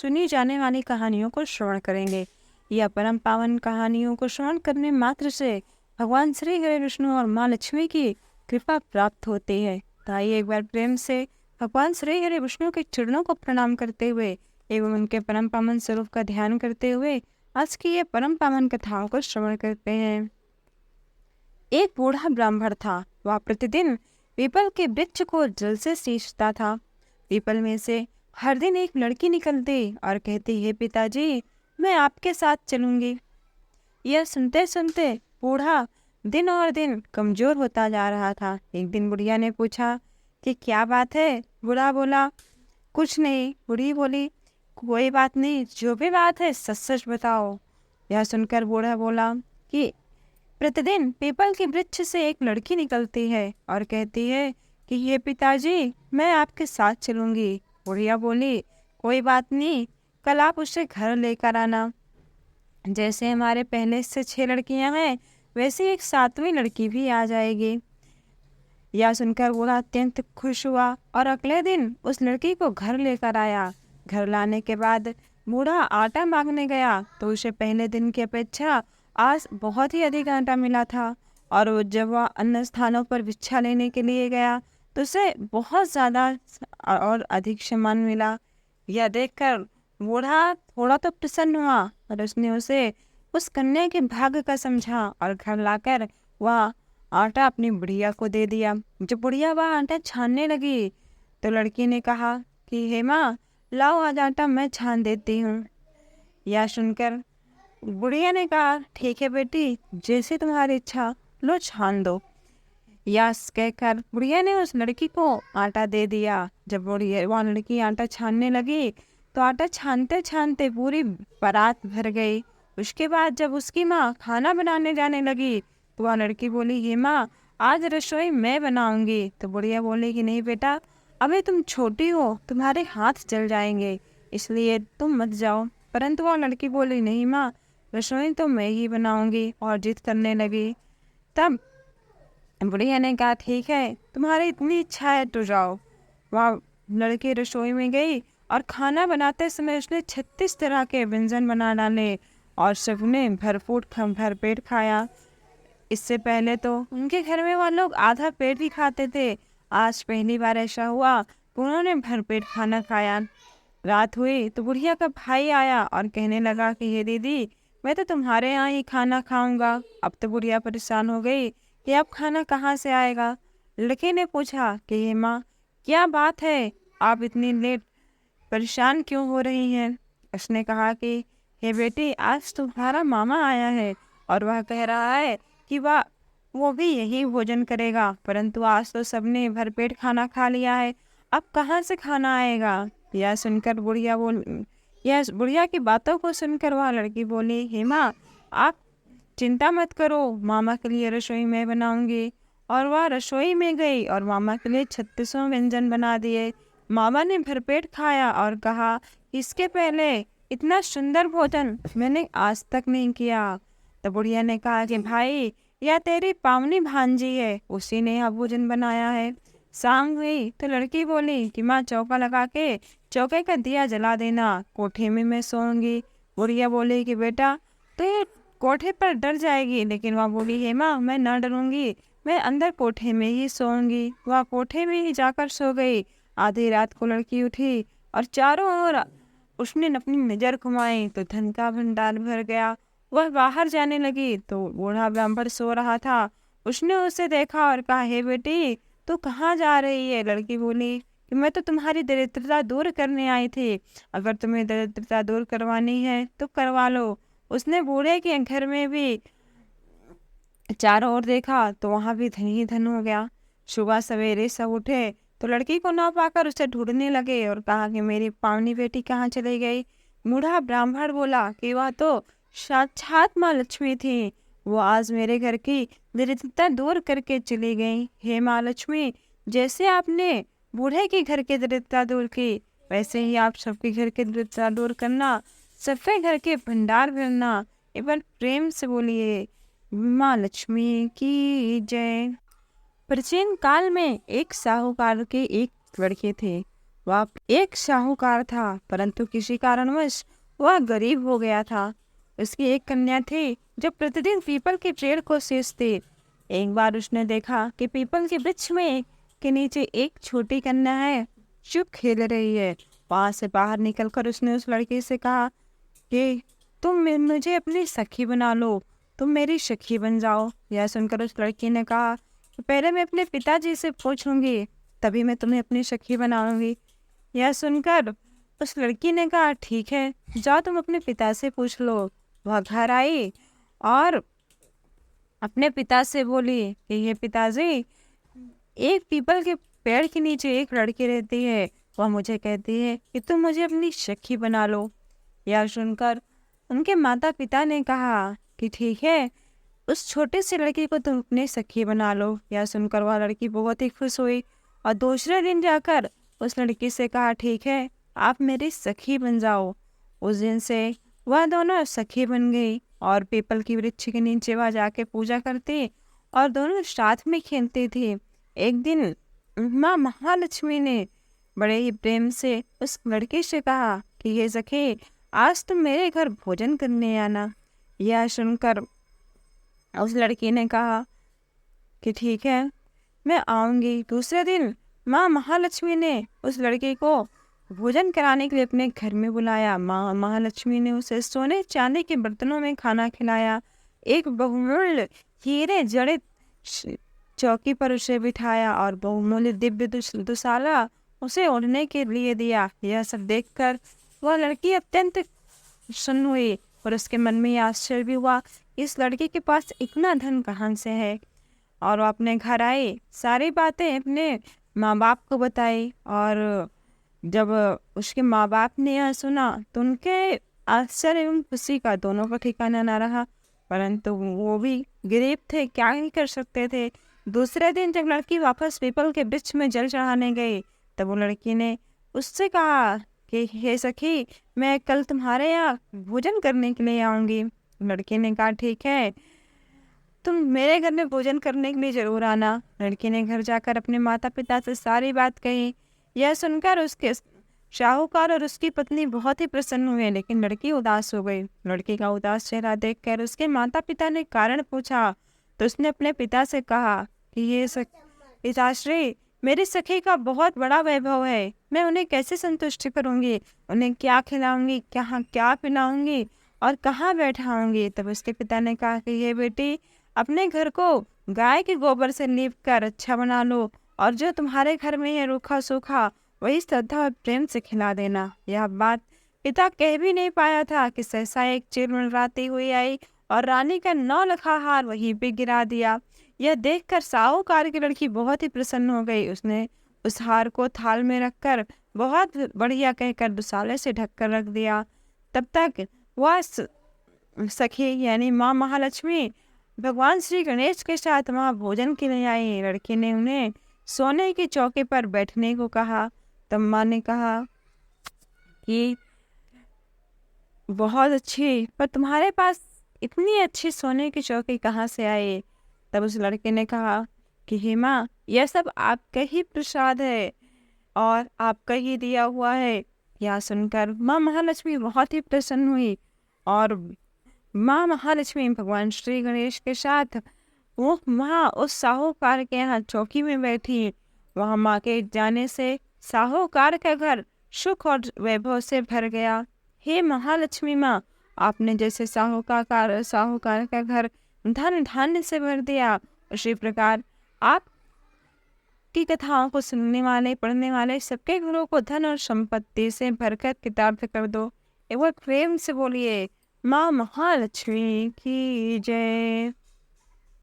सुनी जाने वाली कहानियों को श्रवण करेंगे। यह परम पावन कहानियों को श्रवण करने मात्र से भगवान श्री हरि विष्णु और माँ लक्ष्मी की कृपा प्राप्त होती है। तो आइए एक बार प्रेम से भगवान श्री हरि विष्णु के चरणों को प्रणाम करते हुए एवं उनके परम पावन स्वरूप का ध्यान करते हुए आज की ये परम पावन कथाओं को श्रवण करते हैं। एक बूढ़ा ब्राह्मण था। वह प्रतिदिन पीपल के वृक्ष को जल से सींचता था। पीपल में से हर दिन एक लड़की निकलती और कहती, हे पिताजी, मैं आपके साथ चलूंगी। यह सुनते सुनते बूढ़ा दिन और दिन कमजोर होता जा रहा था। एक दिन बुढ़िया ने पूछा कि क्या बात है? बूढ़ा बोला, कुछ नहीं। बूढ़ी बोली, कोई बात नहीं, जो भी बात है सच सच बताओ। यह सुनकर बूढ़ा बोला कि प्रतिदिन पीपल के वृक्ष से एक लड़की निकलती है और कहती है कि ये पिताजी, मैं आपके साथ चलूंगी। बुढ़िया बोली, कोई बात नहीं, कल आप उसे घर लेकर आना। जैसे हमारे पहले से 6 लड़कियां हैं, वैसे एक 7वीं लड़की भी आ जाएगी। यह सुनकर बूढ़ा अत्यंत खुश हुआ और अगले दिन उस लड़की को घर लेकर आया। घर लाने के बाद बूढ़ा आटा मांगने गया तो उसे पहले दिन की अपेक्षा आज बहुत ही अधिक आटा मिला था। और वो जब वह अन्य स्थानों पर भिक्षा लेने के लिए गया तो उसे बहुत ज़्यादा और अधिक सामान मिला। यह देखकर बूढ़ा थोड़ा तो प्रसन्न हुआ और उसने उसे उस कन्या के भाग्य का समझा और घर लाकर वह आटा अपनी बुढ़िया को दे दिया। जब बुढ़िया वह आटा छानने लगी तो लड़की ने कहा कि हे माँ, लाओ आज आटा मैं छान देती हूँ। यह सुनकर बुढ़िया ने कहा, ठीक है बेटी, जैसे तुम्हारी इच्छा, लो छान दो। यह कहकर बुढ़िया ने उस लड़की को आटा दे दिया। जब बुढ़िया वह लड़की आटा छानने लगी तो आटा छानते छानते पूरी बारात भर गई। उसके बाद जब उसकी माँ खाना बनाने जाने लगी तो वह लड़की बोली, हे माँ, आज रसोई मैं बनाऊंगी। तो बुढ़िया बोली कि नहीं बेटा, अभी तुम छोटी हो, तुम्हारे हाथ जल जाएंगे, इसलिए तुम मत जाओ। परंतु वह लड़की बोली, नहीं माँ, रसोई तो मैं ही बनाऊंगी, और जिद करने लगी। तब बुढ़िया ने कहा, ठीक है, तुम्हारी इतनी इच्छा है तो जाओ। वह लड़की रसोई में गई और खाना बनाते समय उसने 36 तरह के व्यंजन बना डाले और सबने भरपेट खाया। इससे पहले तो उनके घर में वह लोग आधा पेट ही खाते थे। आज पहली बार ऐसा हुआ कि उन्होंने भरपेट खाना खाया। रात हुई तो बुढ़िया का भाई आया और कहने लगा कि ये दीदी, मैं तो तुम्हारे यहाँ ही खाना खाऊंगा। अब तो बुढ़िया परेशान हो गई कि अब खाना कहाँ से आएगा। लड़के ने पूछा कि हे माँ, क्या बात है, आप इतनी लेट परेशान क्यों हो रही हैं? उसने कहा कि हे बेटी, आज तुम्हारा मामा आया है और वह कह रहा है कि वो भी यही भोजन करेगा, परंतु आज तो सबने भरपेट खाना खा लिया है, अब कहाँ से खाना आएगा? यह बुढ़िया की बातों को सुनकर वह लड़की बोली, हे माँ, आप चिंता मत करो, मामा के लिए रसोई मैं बनाऊंगी। और वह रसोई में गई और मामा के लिए 36 व्यंजन बना दिए। मामा ने भरपेट खाया और कहा, इसके पहले इतना सुंदर भोजन मैंने आज तक नहीं किया। तो बुढ़िया ने कहा कि भाई, यह तेरी पावनी भांजी है, उसी ने यह भोजन बनाया है। शाम हुई तो लड़की बोली कि माँ, चौका लगा के चौके का दिया जला देना, कोठे में मैं सोऊंगी। बुढ़िया बोली कि बेटा, तो ये कोठे पर डर जाएगी। लेकिन वह बोली, हे माँ, मैं न डरूंगी, मैं अंदर कोठे में ही सोऊंगी। वह कोठे में ही जाकर सो गई। आधी रात को लड़की उठी और चारों ओर उसने अपनी नजर घुमाई तो धन का भंडार भर गया। वह बाहर जाने लगी तो बूढ़ा ब्राह्मण सो रहा था। उसने उसे देखा और कहा, हे बेटी, तू कहाँ जा रही है? लड़की बोली कि मैं तो तुम्हारी दरिद्रता दूर करने आई थी, अगर तुम्हें दरिद्रता दूर करवानी है तो करवा लो। उसने बूढ़े के घर में भी चारों ओर देखा तो वहां भी धन ही धन हो गया। सुबह सवेरे सब उठे तो लड़की को न पाकर उसे ढूंढने लगे और कहा कि मेरी पावनी बेटी कहाँ चली गई? बूढ़ा ब्राह्मण बोला कि वह तो साक्षात माँ लक्ष्मी थी, वो आज मेरे घर की दरिद्रता दूर करके चली गई। हे माँ लक्ष्मी, जैसे आपने बूढ़े के घर की दरिद्रता दूर की, वैसे ही आप सबके घर की दरिद्रता दूर करना, सबके घर के भंडार भरना। एक बार प्रेम से बोलिए, माँ लक्ष्मी की जय। प्राचीन काल में एक साहूकार के एक लड़के थे। वह एक साहूकार था, परंतु किसी कारणवश वह गरीब हो गया था। उसकी एक कन्या थी जो प्रतिदिन पीपल के पेड़ को सींचती। एक बार उसने देखा कि पीपल के वृक्ष में के नीचे एक छोटी कन्या है जो खेल रही है। वहां से बाहर निकलकर उसने उस लड़की से कहा कि मुझे अपनी सखी बना लो, तुम मेरी सखी बन जाओ। यह सुनकर उस लड़की ने कहा कि पहले मैं अपने पिताजी से पूछूंगी, तभी मैं तुम्हें अपनी सखी बनाऊंगी। यह सुनकर उस लड़की ने कहा ठीक है, जाओ तुम अपने पिता से पूछ लो। वह घर आई और अपने पिता से बोली कि ये पिताजी, एक पीपल के पेड़ के नीचे एक लड़की रहती है, वह मुझे कहती है कि तुम मुझे अपनी सखी बना लो। यह सुनकर उनके माता पिता ने कहा कि ठीक है, उस छोटे से लड़की को तुम अपनी सखी बना लो। यह सुनकर वह लड़की बहुत ही खुश हुई और दूसरे दिन जाकर उस लड़की से कहा ठीक है, आप मेरी सखी बन जाओ। उस दिन से वह दोनों सखी बन गई और पीपल की वृक्ष के नीचे वह जाके पूजा करती और दोनों साथ में खेलती थी। एक दिन माँ महालक्ष्मी ने बड़े ही प्रेम से उस लड़की से कहा कि ये सखी, आज तुम मेरे घर भोजन करने आना। यह सुनकर उस लड़की ने कहा कि ठीक है, मैं आऊंगी। दूसरे दिन माँ महालक्ष्मी ने उस लड़की को भोजन कराने के लिए अपने घर में बुलाया। माँ महालक्ष्मी ने उसे सोने चांदी के बर्तनों में खाना खिलाया। एक बहुमूल्य हीरे जड़ित चौकी पर उसे बिठाया और बहुमूल्य दिव्य दुशाला उसे ओढ़ने के लिए दिया। यह सब देखकर वह लड़की अत्यंत प्रसन्न हुई और उसके मन में आश्चर्य भी हुआ, इस लड़की के पास इतना धन कहाँ से है। और वो अपने घर आई, सारी बातें अपने माँ बाप को बताई और जब उसके माँ बाप ने यह सुना तो उनके आश्चर्य एवं खुशी का दोनों का ठिकाना न रहा, परंतु वो भी गरीब थे, क्या ही कर सकते थे। दूसरे दिन जब लड़की वापस पीपल के वृक्ष में जल चढ़ाने गई तब वो लड़की ने उससे कहा कि हे सखी, मैं कल तुम्हारे यहाँ भोजन करने के लिए आऊँगी। लड़की ने कहा ठीक है, तुम मेरे घर में भोजन करने के लिए जरूर आना। लड़की ने घर जाकर अपने माता पिता से सारी बात कही। यह सुनकर उसके साहूकार और उसकी पत्नी बहुत ही प्रसन्न हुए, लेकिन लड़की उदास हो गई। लड़की का उदास चेहरा देखकर उसके माता पिता ने कारण पूछा तो उसने अपने पिता से कहा कि ये पिताश्री, मेरी सखी का बहुत बड़ा वैभव है, मैं उन्हें कैसे संतुष्ट करूंगी, उन्हें क्या खिलाऊंगी, क्या पिलाऊंगी और कहाँ बैठाऊंगी। तब उसके पिता ने कहा कि ये बेटी, अपने घर को गाय के गोबर से लीप कर अच्छा बना लो और जो तुम्हारे घर में है रूखा सूखा वही श्रद्धा और प्रेम से खिला देना। यह बात पिता कह भी नहीं पाया था कि सहसा एक चील मंडराती हुई आई और रानी का 9 लखा हार वहीं पे गिरा दिया। यह देखकर साहूकार की लड़की बहुत ही प्रसन्न हो गई। उसने उस हार को थाल में रखकर बहुत बढ़िया कहकर दुसाले से ढककर रख दिया। तब तक वह सखी यानी माँ महालक्ष्मी भगवान श्री गणेश के साथ वहाँ भोजन के लिए आई। लड़की ने उन्हें सोने की चौकी पर बैठने को कहा। तब माँ ने कहा कि बहुत अच्छी, पर तुम्हारे पास इतनी अच्छी सोने की चौकी कहाँ से आई। तब उस लड़के ने कहा कि हे माँ, यह सब आपका ही प्रसाद है और आपका ही दिया हुआ है। यह सुनकर माँ महालक्ष्मी बहुत ही प्रसन्न हुई और माँ महालक्ष्मी भगवान श्री गणेश के साथ वो वहाँ उस साहूकार के यहाँ चौकी में बैठी। वहाँ माँ के जाने से साहूकार का घर सुख और वैभव से भर गया। हे महालक्ष्मी माँ, आपने जैसे साहूकार का घर धन धान्य से भर दिया, उसी प्रकार आप की कथाओं को सुनने वाले पढ़ने वाले सबके घरों को धन और संपत्ति से भरकर कृतार्थ कर दो। एक बार प्रेम से बोलिए माँ महालक्ष्मी की जय।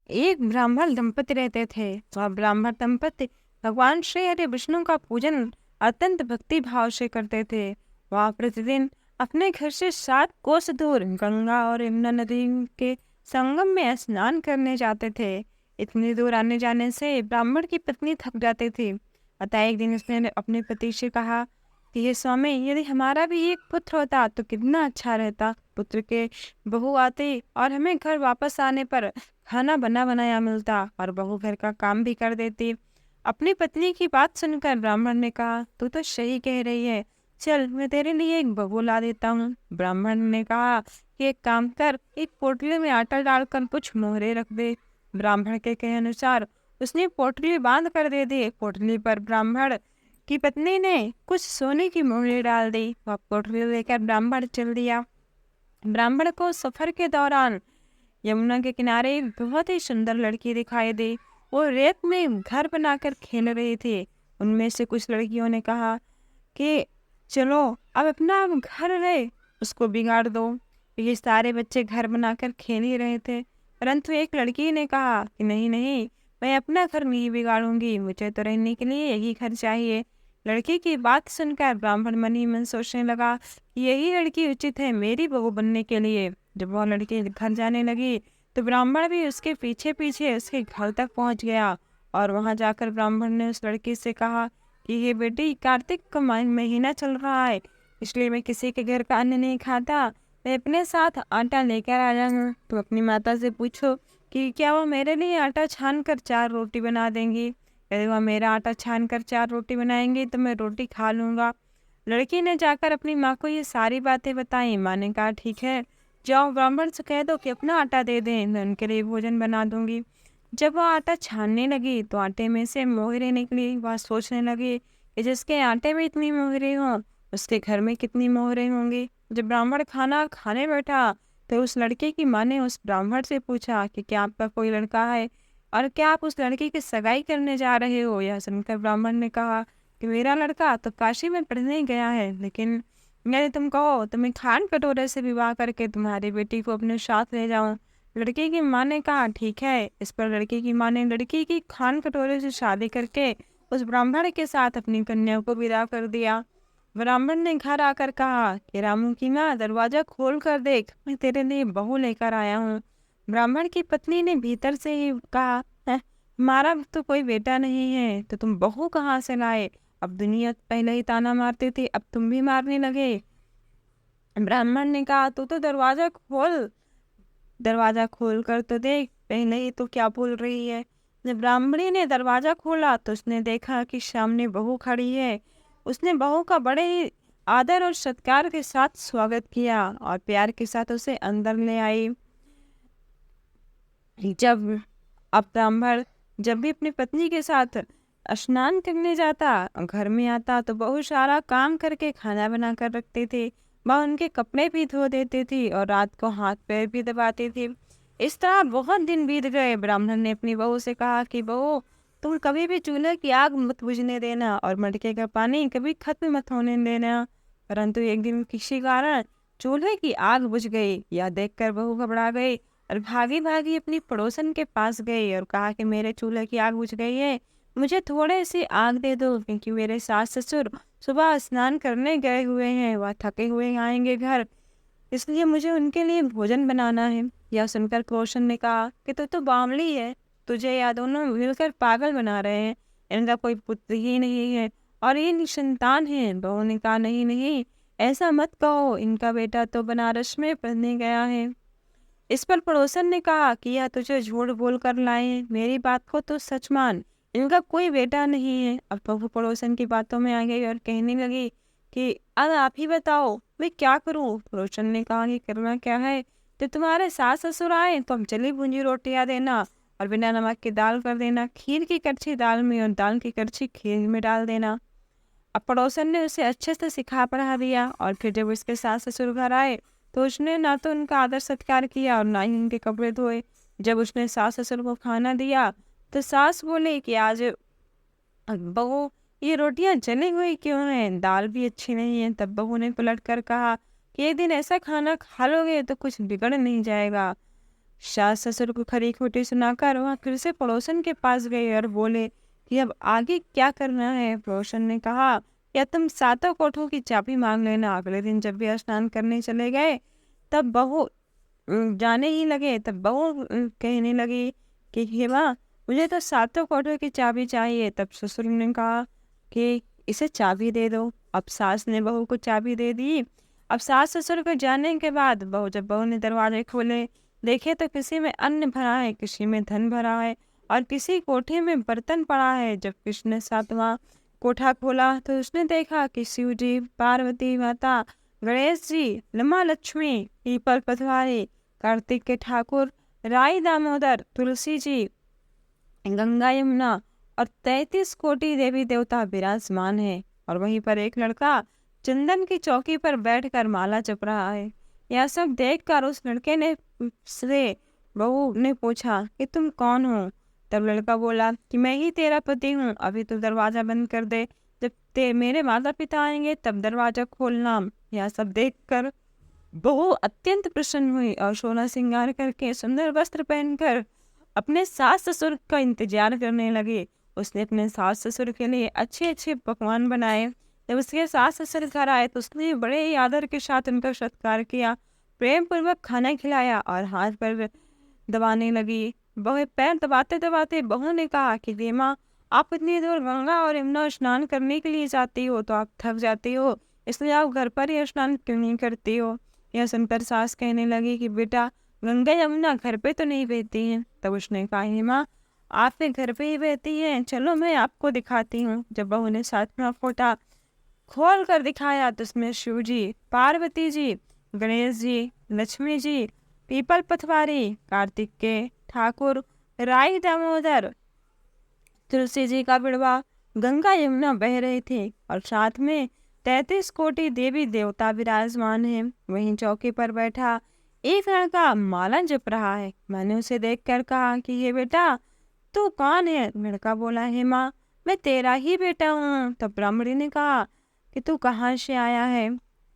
एक ब्राह्मण दंपति रहते थे। वह ब्राह्मण दंपति भगवान श्री हरि विष्णु का पूजन अत्यंत भक्ति भाव से करते थे। वह प्रतिदिन अपने घर से 7 कोस दूर गंगा और यमुना नदी के संगम में स्नान करने जाते थे। इतनी दूर आने जाने से ब्राह्मण की पत्नी थक जाती थी। अतः एक दिन उसने अपने पति से कहा कि हे स्वामी, यदि हमारा भी एक पुत्र होता तो कितना अच्छा रहता। पुत्र के बहू आती और हमें घर वापस आने पर खाना बना बनाया मिलता और बहू घर का काम भी कर देती। अपनी पत्नी की बात सुनकर ब्राह्मण ने कहा, तू तो सही कह रही है, चल मैं तेरे लिए एक बहू ला देता हूँ। ब्राह्मण ने कहा कि एक काम कर, एक पोटली में आटा डालकर कुछ मोहरे रख दे। ब्राह्मण के कहे अनुसार उसने पोटली बांध कर दे दी। पोटली पर ब्राह्मण की पत्नी ने कुछ सोने की मोहरे डाल दी। वह पोटली लेकर ब्राह्मण चल दिया। ब्राह्मण को सफर के दौरान यमुना के किनारे एक बहुत ही सुंदर लड़की दिखाई दी। वो रेत में घर बनाकर खेल रही थी। उनमें से कुछ लड़कियों ने कहा कि चलो अब अपना घर है उसको बिगाड़ दो। ये सारे बच्चे घर बनाकर खेल ही रहे थे, परंतु एक लड़की ने कहा कि नहीं नहीं, मैं अपना घर नहीं बिगाड़ूंगी, मुझे तो रहने के लिए यही घर चाहिए। लड़की की बात सुनकर ब्राह्मण मन ही मन सोचने लगा कि यही लड़की उचित है मेरी बहू बनने के लिए। जब वह लड़की घर जाने लगी तो ब्राह्मण भी उसके पीछे पीछे उसके घर तक पहुंच गया और वहां जाकर ब्राह्मण ने उस लड़की से कहा कि ये बेटी, कार्तिक का महीना चल रहा है, इसलिए मैं किसी के घर का अन्न नहीं खाता। मैं अपने साथ आटा लेकर आया हूँ। तो अपनी माता से पूछो कि क्या वो मेरे लिए आटा छान कर 4 रोटी बना देंगी। यदि वह मेरा आटा छान कर 4 रोटी बनाएंगी तो मैं रोटी खा लूँगा। लड़की ने जाकर अपनी माँ को ये सारी बातें बताई। माँ ने कहा ठीक है, जाओ ब्राह्मण से कह दो कि अपना आटा दे दें, मैं उनके लिए भोजन बना दूंगी। जब वह आटा छानने लगी तो आटे में से मोहरे निकली। वह सोचने लगी कि जिसके आटे में इतनी मोहरे हों उसके घर में कितनी मोहरे होंगी। जब ब्राह्मण खाना खाने बैठा तो उस लड़के की माँ ने उस ब्राह्मण से पूछा कि क्या आपका कोई लड़का है और क्या आप उस लड़की की सगाई करने जा रहे हो। यह सुनकर ब्राह्मण ने कहा कि मेरा लड़का तो काशी में पढ़ने गया है, लेकिन यदि तुम कहो तो मैं खान कटोरे से विवाह करके तुम्हारी बेटी को अपने साथ ले जाऊं। लड़की की माँ ने कहा ठीक है। इस पर लड़की की माँ ने लड़की की खान कटोरे से शादी करके उस ब्राह्मण के साथ अपनी कन्या को विदा कर दिया। ब्राह्मण ने घर आकर कहा कि रामू की माँ, दरवाजा खोल कर देख, मैं तेरे लिए बहू लेकर आया हूँ। ब्राह्मण की पत्नी ने भीतर से ही कहा, "हैं, हमारा तो कोई बेटा नहीं है तो तुम बहू कहाँ से लाए। अब दुनिया पहले ही ताना मारती थी, अब तुम भी मारने लगे। ब्राह्मण ने कहा तू तो दरवाजा खोल कर तो देख, पहले ही तो क्या बोल रही है। जब ब्राह्मणी ने दरवाजा खोला तो उसने देखा कि सामने बहू खड़ी है। उसने बहू का बड़े ही आदर और सत्कार के साथ स्वागत किया और प्यार के साथ उसे अंदर ले आई। जब अब ब्राह्मण जब भी अपनी पत्नी के साथ स्नान करने जाता और घर में आता तो बहुत सारा काम करके खाना बना कर रखते थे। वह उनके कपड़े भी धो देती थी और रात को हाथ पैर भी दबाती थी। इस तरह बहुत दिन बीत गए। ब्राह्मण ने अपनी बहू से कहा कि बहू, तुम कभी भी चूल्हे की आग मत बुझने देना और मटके का पानी कभी खत्म मत होने देना। परंतु एक दिन किसी कारण चूल्हे की आग बुझ गई। यह देखकर बहू घबरा गई और भागी भागी अपनी पड़ोसन के पास गई और कहा कि मेरे चूल्हे की आग बुझ गई है, मुझे थोड़े सी आग दे दो, क्योंकि मेरे सास ससुर सुबह स्नान करने गए हुए हैं, वह थके हुए आएंगे घर, इसलिए मुझे उनके लिए भोजन बनाना है। यह सुनकर पड़ोसन ने कहा कि तू तो बावली है, तुझे यह दोनों मिलकर पागल बना रहे हैं, इनका कोई पुत्र ही नहीं है और ये निसंतान है। बहू ने कहा नहीं नहीं, ऐसा मत कहो, इनका बेटा तो बनारस में पढ़ने गया है। इस पर पड़ोसन ने कहा कि यह तुझे झूठ बोल कर लाए हैं, मेरी बात को तो सच मान, इनका कोई बेटा नहीं है। अब बहू पड़ोसन की बातों में आ गई और कहने लगी कि अब आप ही बताओ मैं क्या करूं। पड़ोसन ने कहा कि करना क्या है, जब तुम्हारे सास ससुर आए तो हम जली भुंजी रोटियां देना और बिना नमक की दाल कर देना, खीर की कड़छी दाल में और दाल की कड़छी खीर में डाल देना। अब पड़ोसन ने उसे अच्छे से सिखा पढ़ा दिया और फिर जब उसके सास ससुर घर आए तो उसने ना तो उनका आदर सत्कार किया और ना ही उनके कपड़े धोए। जब उसने सास ससुर को खाना दिया तो सास बोले कि आज बहू ये रोटियां जली हुई क्यों हैं, दाल भी अच्छी नहीं है। तब बहू ने पलट कर कहा कि एक दिन ऐसा खाना खा लोगे तो कुछ बिगड़ नहीं जाएगा। सास ससुर को खरी खोटी सुनाकर वह फिर से पड़ोसन के पास गए और बोले कि अब आगे क्या करना है। पड़ोसन ने कहा या तुम सातों कोठों की चाबी मांग लेना। अगले दिन जब भी स्नान करने चले गए तब बहू जाने ही लगे तब बहू कहने लगी कि हे माँ, मुझे तो सातों कोठों की चाबी चाहिए। तब ससुर ने कहा कि इसे चाबी दे दो। अब सास ने बहू को चाबी दे दी। अब सास ससुर को जाने के बाद जब बहू ने दरवाजे खोले, देखे तो किसी में अन्न भरा है, किसी में धन भरा है और किसी कोठे में बर्तन पड़ा है। जब कृष्ण ने सातवां कोठा खोला तो उसने देखा कि शिव जी, पार्वती माता, गणेश जी, लम्मा लक्ष्मी, पीपल पटवारी, कार्तिक के ठाकुर, राई दामोदर, तुलसी जी, गंगा यमुना और 33 कोटि देवी देवता विराजमान है। और वहीं पर एक लड़का चंदन की चौकी पर बैठकर माला जप रहा है। यह सब देखकर उस लड़के ने से बहू ने पूछा कि तुम कौन हो। तब लड़का बोला कि मैं ही तेरा पति हूँ, अभी तो दरवाजा बंद कर दे, जब मेरे माता पिता आएंगे तब दरवाजा खोलना। यह सब देखकर बहू अत्यंत प्रसन्न हुई और सोना श्रृंगार करके सुंदर वस्त्र पहनकर अपने सास ससुर का इंतजार करने लगी। उसने अपने सास ससुर के लिए अच्छे अच्छे पकवान बनाए। जब उसके सास ससुर घर आए तो उसने बड़े ही आदर के साथ उनका सत्कार किया, प्रेम पूर्वक खाना खिलाया और हाथ पर दबाने लगी। बहू पैर दबाते दबाते बहू ने कहा कि देमा, आप इतनी दूर गंगा और यमुना स्नान करने के लिए जाती हो तो आप थक जाती हो, इसलिए आप घर पर ही स्नान क्यों नहीं करती हो। यह सुनकर सास कहने लगी कि बेटा, गंगा यमुना घर पे तो नहीं बहती हैं। तब उसने कहा, हे माँ, आपके घर पे ही बहती हैं, चलो मैं आपको दिखाती हूँ। जब बहू ने सातवां कोठा खोल कर दिखाया तो उसमें शिव जी, पार्वती जी, गणेश जी, लक्ष्मी जी, पीपल पटवारी, कार्तिक के ठाकुर, राई दामोदर, तुलसी जी का बिड़वा, गंगा यमुना बह रहे थे और साथ में 33 कोटि देवी देवता विराजमान हैं। वहीं चौकी पर बैठा एक लड़का माला जप रहा है। मैंने उसे देखकर कहा कि ये बेटा, तू कौन है। लड़का बोला, हे माँ, मैं तेरा ही बेटा हूँ। तब ब्राह्मणी ने कहा कि तू कहाँ से आया है।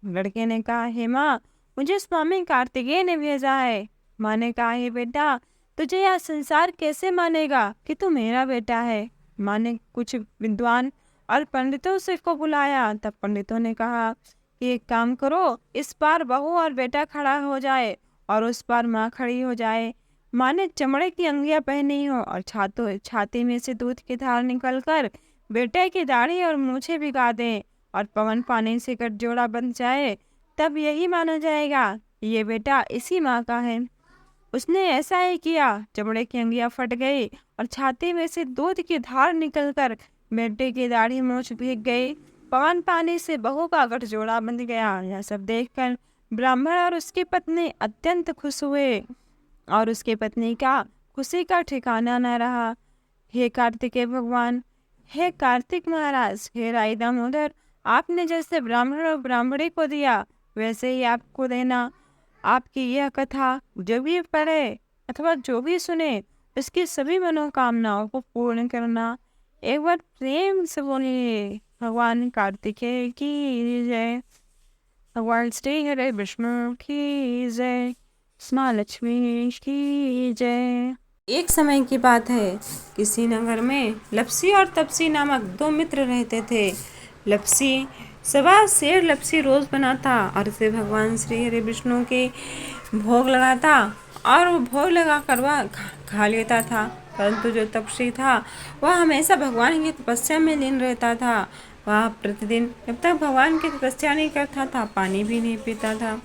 लड़के ने कहा, हे माँ, मुझे स्वामी कार्तिकेय ने भेजा है। माँ ने कहा, हे बेटा, तुझे यह संसार कैसे मानेगा कि तू मेरा बेटा है। माँ ने कुछ विद्वान और पंडितों से को बुलाया। तब पंडितों ने कहा कि एक काम करो, इस पार बहू और बेटा खड़ा हो जाए और उस पार माँ खड़ी हो जाए। माँ ने चमड़े की अंगियां पहनी हो और छाती में से दूध की धार निकलकर बेटे की दाढ़ी और मूछें भिगा दें और पवन पानी से गठजोड़ा बन जाए, तब यही माना जाएगा कि ये बेटा इसी माँ का है। उसने ऐसा ही किया। चमड़े की अंगियां फट गई और छाती में से दूध की धार निकलकर बेटे की दाढ़ी मूछ भीग गई। पवन पानी से बहू का गठजोड़ा बन गया। यह सब देखकर ब्राह्मण और उसकी पत्नी अत्यंत खुश हुए और उसकी पत्नी का खुशी का ठिकाना न रहा। हे कार्तिकेय भगवान, हे कार्तिक महाराज, हे राई दामोदर, आपने जैसे ब्राह्मण और ब्राह्मणी को दिया वैसे ही आपको देना। आपकी यह कथा जो भी पढ़े अथवा जो भी सुने उसकी सभी मनोकामनाओं को पूर्ण करना। एक बार प्रेम से बोलिए भगवान कार्तिकेय की जय, भगवान श्री हरे विष्णु की जय, माँ लक्ष्मी की जय। एक समय की बात है, किसी नगर में लपसी और तपसी नामक दो मित्र रहते थे। लपसी सवा शेर लपसी रोज बनाता और उसे भगवान श्री हरि विष्णु के भोग लगाता और वो भोग लगा कर वह खा लेता था। परंतु जो तपसी था वह हमेशा भगवान की तपस्या में लीन रहता था। वह प्रतिदिन जब तक भगवान की तपस्या नहीं करता था पानी भी नहीं पीता था।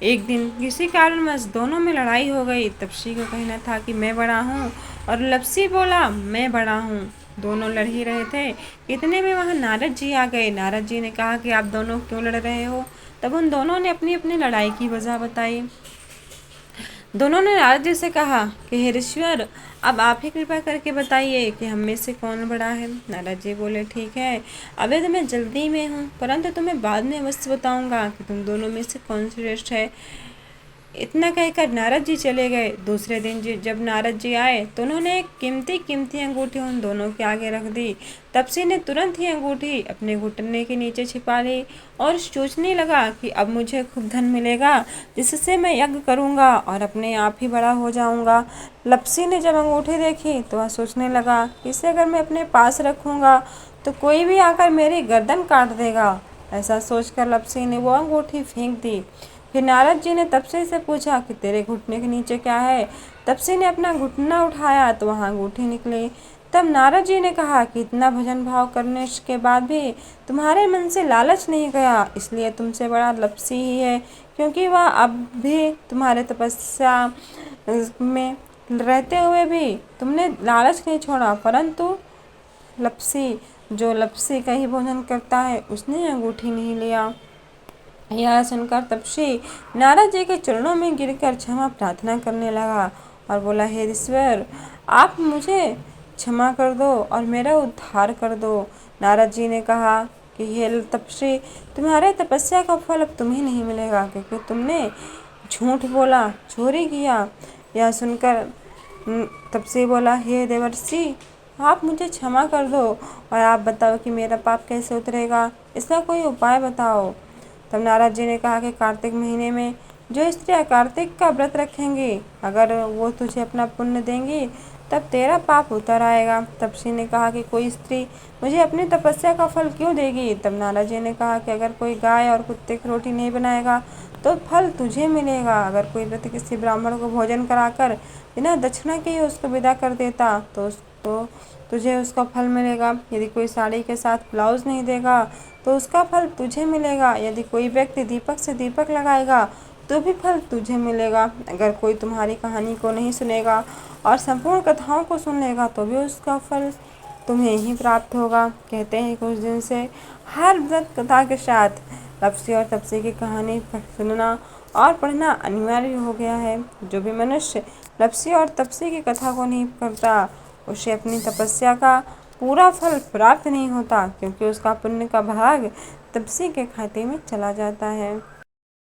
एक दिन किसी कारणवश दोनों में लड़ाई हो गई। तपसी का कहना था कि मैं बड़ा हूँ और लपसी बोला मैं बड़ा हूँ। दोनों लड़ ही रहे थे, इतने में वहाँ नारद जी आ गए। नारद जी ने कहा कि आप दोनों क्यों लड़ रहे हो। तब उन दोनों ने अपनी अपनी लड़ाई की वजह बताई। दोनों ने नारद जी से कहा कि हे ऋषिवर, अब आप ही कृपा करके बताइए कि हम में से कौन बड़ा है। नारद जी बोले, ठीक है, अभी तो मैं जल्दी में हूँ, परंतु तुम्हें बाद में अवश्य बताऊंगा कि तुम दोनों में से कौन श्रेष्ठ है। इतना कहकर नारद जी चले गए। दूसरे दिन जब नारद जी आए तो उन्होंने एक कीमती अंगूठी उन दोनों के आगे रख दी। तपसी ने तुरंत ही अंगूठी अपने घुटने के नीचे छिपा ली और सोचने लगा कि अब मुझे खूब धन मिलेगा, जिससे मैं यज्ञ करूंगा और अपने आप ही बड़ा हो जाऊंगा। लपसी ने जब अंगूठी देखी तो वह सोचने लगा कि इसे अगर मैं अपने पास रखूंगा तो कोई भी आकर मेरी गर्दन काट देगा। ऐसा सोचकर लपसी ने वो अंगूठी फेंक दी। फिर नारद जी ने तपसी से पूछा कि तेरे घुटने के नीचे क्या है। तपसी ने अपना घुटना उठाया तो वहाँ अंगूठी निकली। तब नारद जी ने कहा कि इतना भजन भाव करने के बाद भी तुम्हारे मन से लालच नहीं गया, इसलिए तुमसे बड़ा लपसी ही है, क्योंकि वह अब भी तुम्हारे तपस्या में रहते हुए भी तुमने लालच नहीं छोड़ा, परंतु लपसी का ही भोजन करता है, उसने अंगूठी नहीं लिया। यह सुनकर तपसी नारद जी के चरणों में गिरकर क्षमा प्रार्थना करने लगा और बोला, हे ईश्वर, आप मुझे क्षमा कर दो और मेरा उद्धार कर दो। नारद जी ने कहा कि हे तपसी, तुम्हारे तपस्या का फल अब तुम्हें नहीं मिलेगा, क्योंकि तुमने झूठ बोला, चोरी किया। यह सुनकर तपसी बोला, हे देवर्षि, आप मुझे क्षमा कर दो और आप बताओ कि मेरा पाप कैसे उतरेगा, इसका कोई उपाय बताओ। तब नारद जी ने कहा कि कार्तिक महीने में जो स्त्रियां कार्तिक का व्रत रखेंगी, अगर वो तुझे अपना पुण्य देंगी तब तेरा पाप उतर आएगा। तपसी ने कहा कि कोई स्त्री मुझे अपनी तपस्या का फल क्यों देगी। तब नारद जी ने कहा कि अगर कोई गाय और कुत्ते की रोटी नहीं बनाएगा तो फल तुझे मिलेगा। अगर कोई व्रत किसी ब्राह्मण को भोजन कराकर बिना दक्षिणा के ही उसको विदा कर देता तो तुझे उसका फल मिलेगा। यदि कोई साड़ी के साथ ब्लाउज नहीं देगा तो उसका फल तुझे मिलेगा। यदि कोई व्यक्ति दीपक से दीपक लगाएगा तो भी फल तुझे मिलेगा। अगर कोई तुम्हारी कहानी को नहीं सुनेगा और संपूर्ण कथाओं को सुन लेगा तो भी उसका फल तुम्हें ही प्राप्त होगा। कहते हैं कुछ दिन से हर व्रत कथा के साथ लपसी और तपसी की कहानी सुनना और पढ़ना अनिवार्य हो गया है। जो भी मनुष्य लपसी और तपसी की कथा को नहीं करता उसे अपनी तपस्या का पूरा फल प्राप्त नहीं होता, क्योंकि उसका पुण्य का भाग तपसी के खाते में चला जाता है।